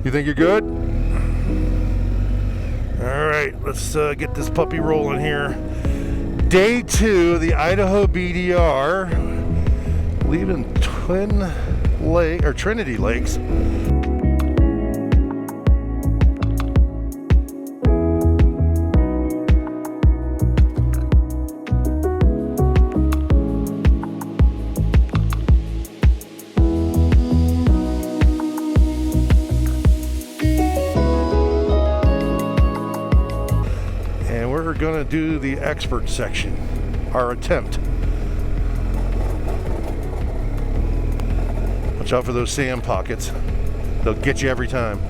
You think you're good? All right, let's get this puppy rolling here. Day 2 of the Idaho BDR, leaving Trinity Lakes. Going to do the expert section, our attempt. Watch out for those sand pockets, they'll get you every time.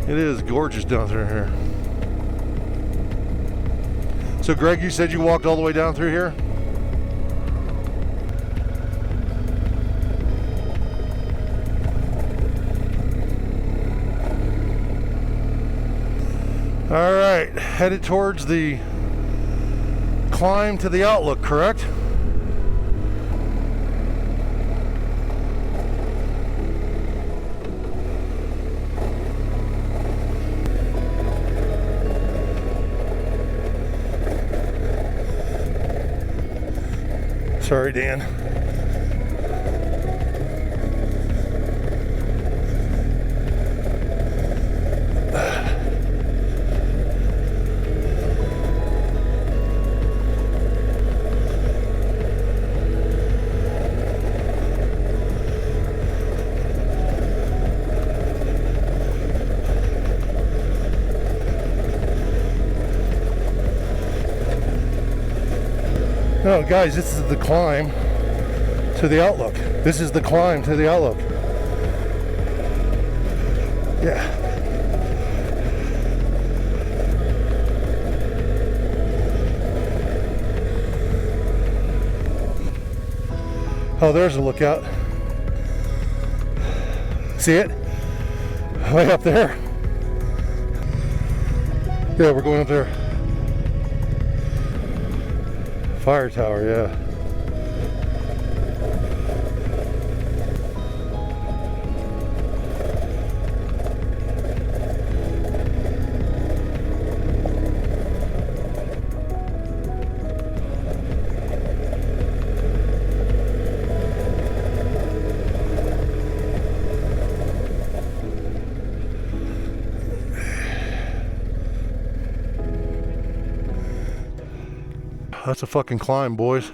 It is gorgeous down through here. So Greg, you said you walked all the way down through here? All right, headed towards the climb to the Outlook, correct? Sorry, Dan. No, guys, this is the climb to the Outlook. This is the climb to the Outlook. Yeah. Oh, there's a lookout. See it? Way up there. Yeah, we're going up there. Fire tower, yeah. That's a fucking climb, boys.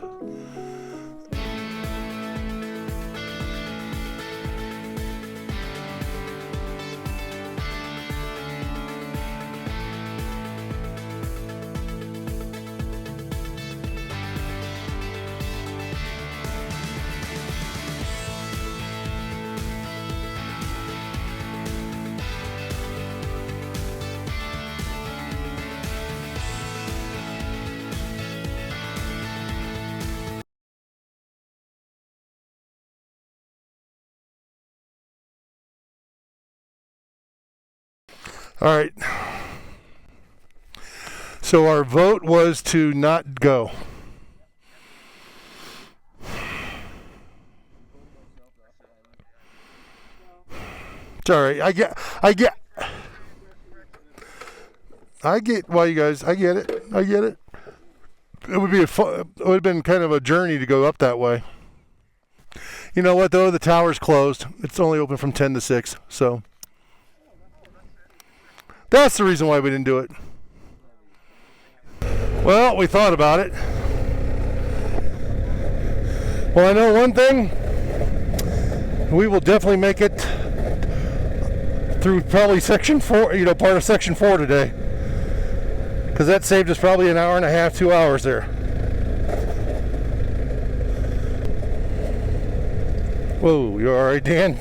All right. So our vote was to not go. It's all right. I get why you guys. I get it. It would be it would have been kind of a journey to go up that way. You know what though? The tower's closed. It's only open from 10 to 6. So. That's the reason why we didn't do it. Well, we thought about it. Well, I know one thing. We will definitely make it through probably section 4, part of section 4 today. Because that saved us probably an hour and a half, 2 hours there. Whoa, you all right, Dan?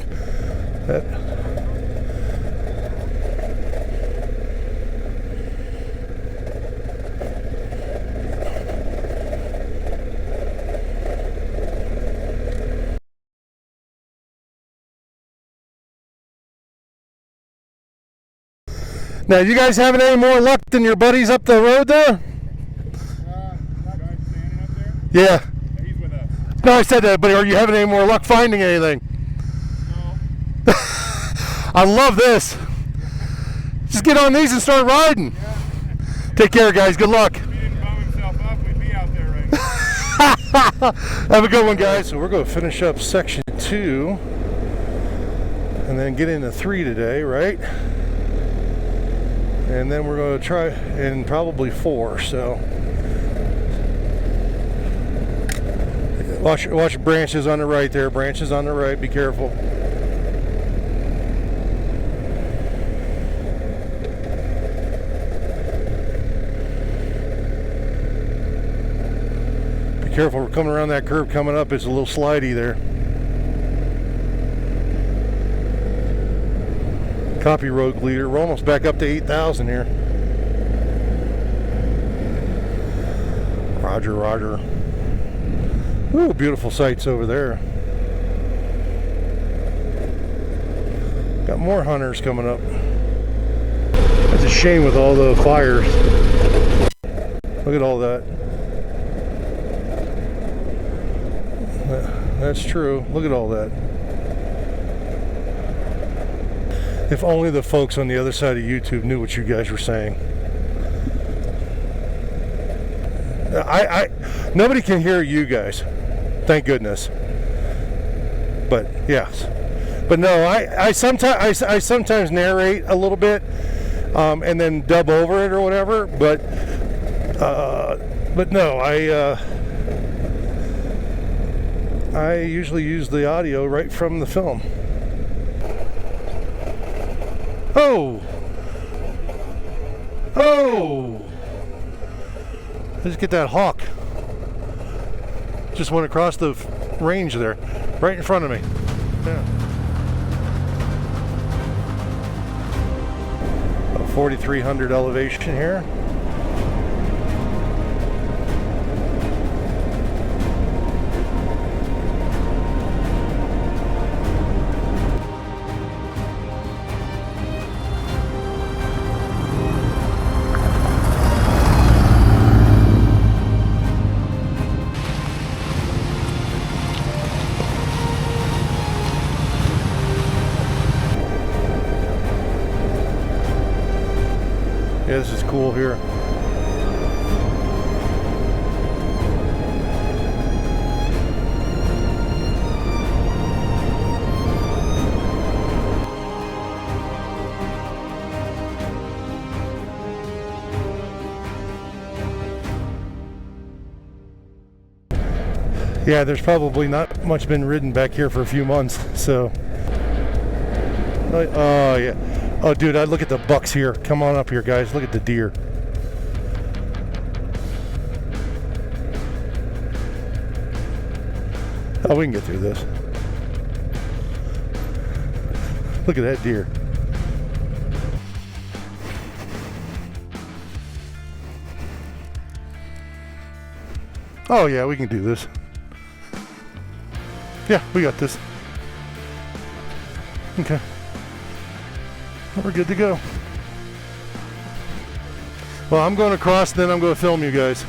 Now, you guys having any more luck than your buddies up the road there? That guy standing up there? Yeah. He's with us. No, I said that, but are you having any more luck finding anything? No. I love this. Just get on these and start riding. Yeah. Take care, guys. Good luck. If he didn't blow himself up, we'd be out there right now. Have a good one, guys. So we're going to finish up section 2 and then get into 3 today, right? And then we're going to try in probably 4. So watch branches on the right there. Branches on the right. Be careful. Be careful. We're coming around that curve coming up. It's a little slidey there. Copy road leader. We're almost back up to 8,000 here. Roger, roger. Ooh, beautiful sights over there. Got more hunters coming up. It's a shame with all the fires. Look at all that. That's true. Look at all that. If only the folks on the other side of YouTube knew what you guys were saying. Nobody can hear you guys. Thank goodness. But yes. But no, I sometimes narrate a little bit and then dub over it or whatever. But no, I usually use the audio right from the film. Oh! Oh! Let's get that hawk. Just went across the range there, right in front of me. Yeah. 4,300 elevation here. Yeah, this is cool here. Yeah, there's probably not much been ridden back here for a few months, so. Oh, yeah. Oh, dude, I look at the bucks here. Come on up here, guys. Look at the deer. Oh, we can get through this. Look at that deer. Oh, yeah, we can do this. Yeah, we got this. Okay. We're good to go. Well, I'm going across, then I'm going to film you guys.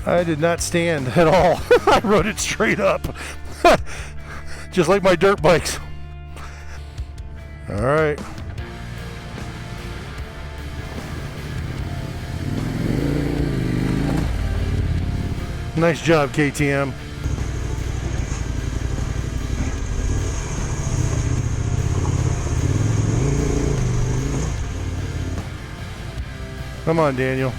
I did not stand at all. I rode it straight up. Just like my dirt bikes. All right. Nice job, KTM. Come on, Daniel.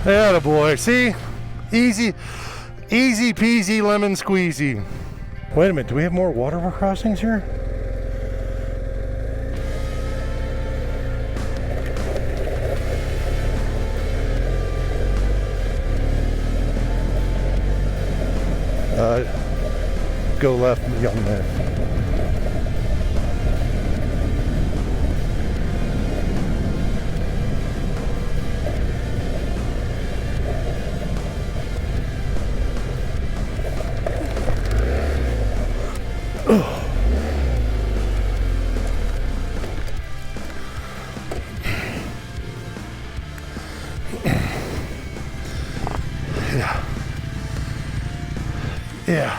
Attaboy. See? Easy peasy lemon squeezy. Wait a minute, do we have more water crossings here? go left, young man. Yeah.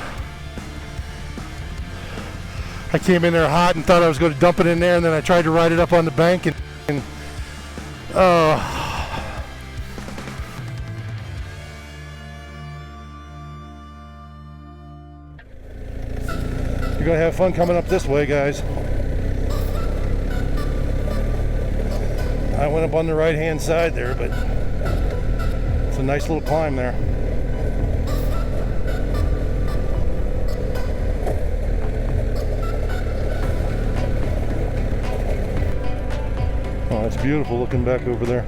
I came in there hot and thought I was going to dump it in there, and then I tried to ride it up on the bank, and you're going to have fun coming up this way, guys. I went up on the right hand side there, but it's a nice little climb there. Oh, it's beautiful looking back over there.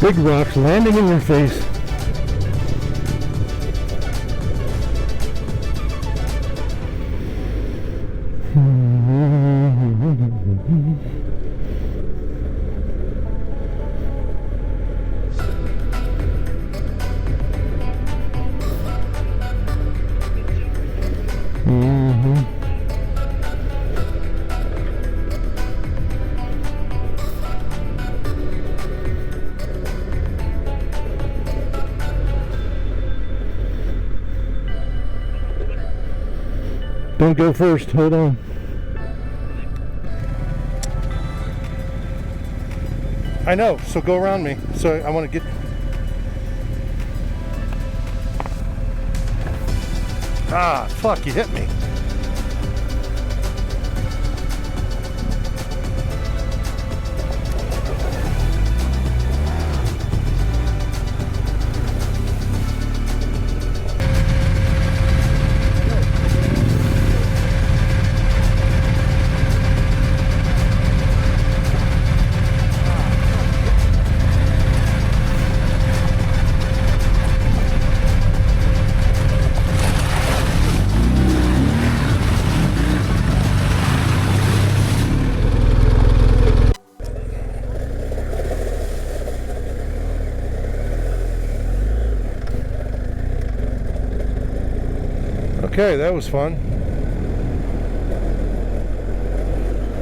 Big rocks landing in your face. Don't go first, hold on. I know, so go around me. So I want to get... Ah, fuck, you hit me. Okay, that was fun.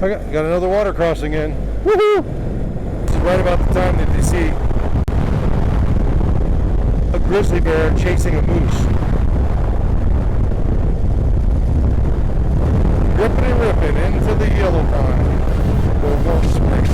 I got another water crossing in. Woohoo! This is right about the time that you see a grizzly bear chasing a moose. Ripping into the yellow pine. Go Warm Springs.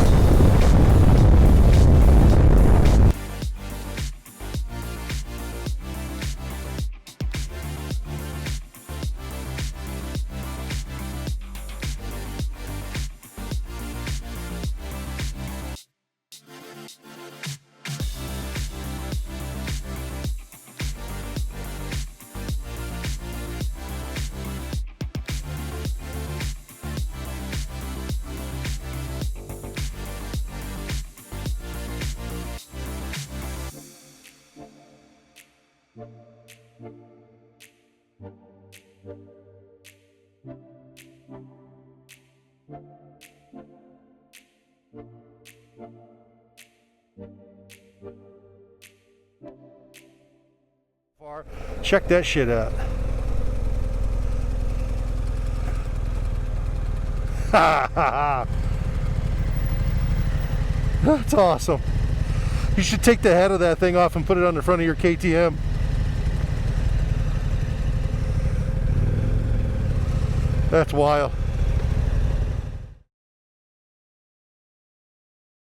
Check that shit out. Ha ha ha. That's awesome. You should take the head of that thing off and put it on the front of your KTM. That's wild.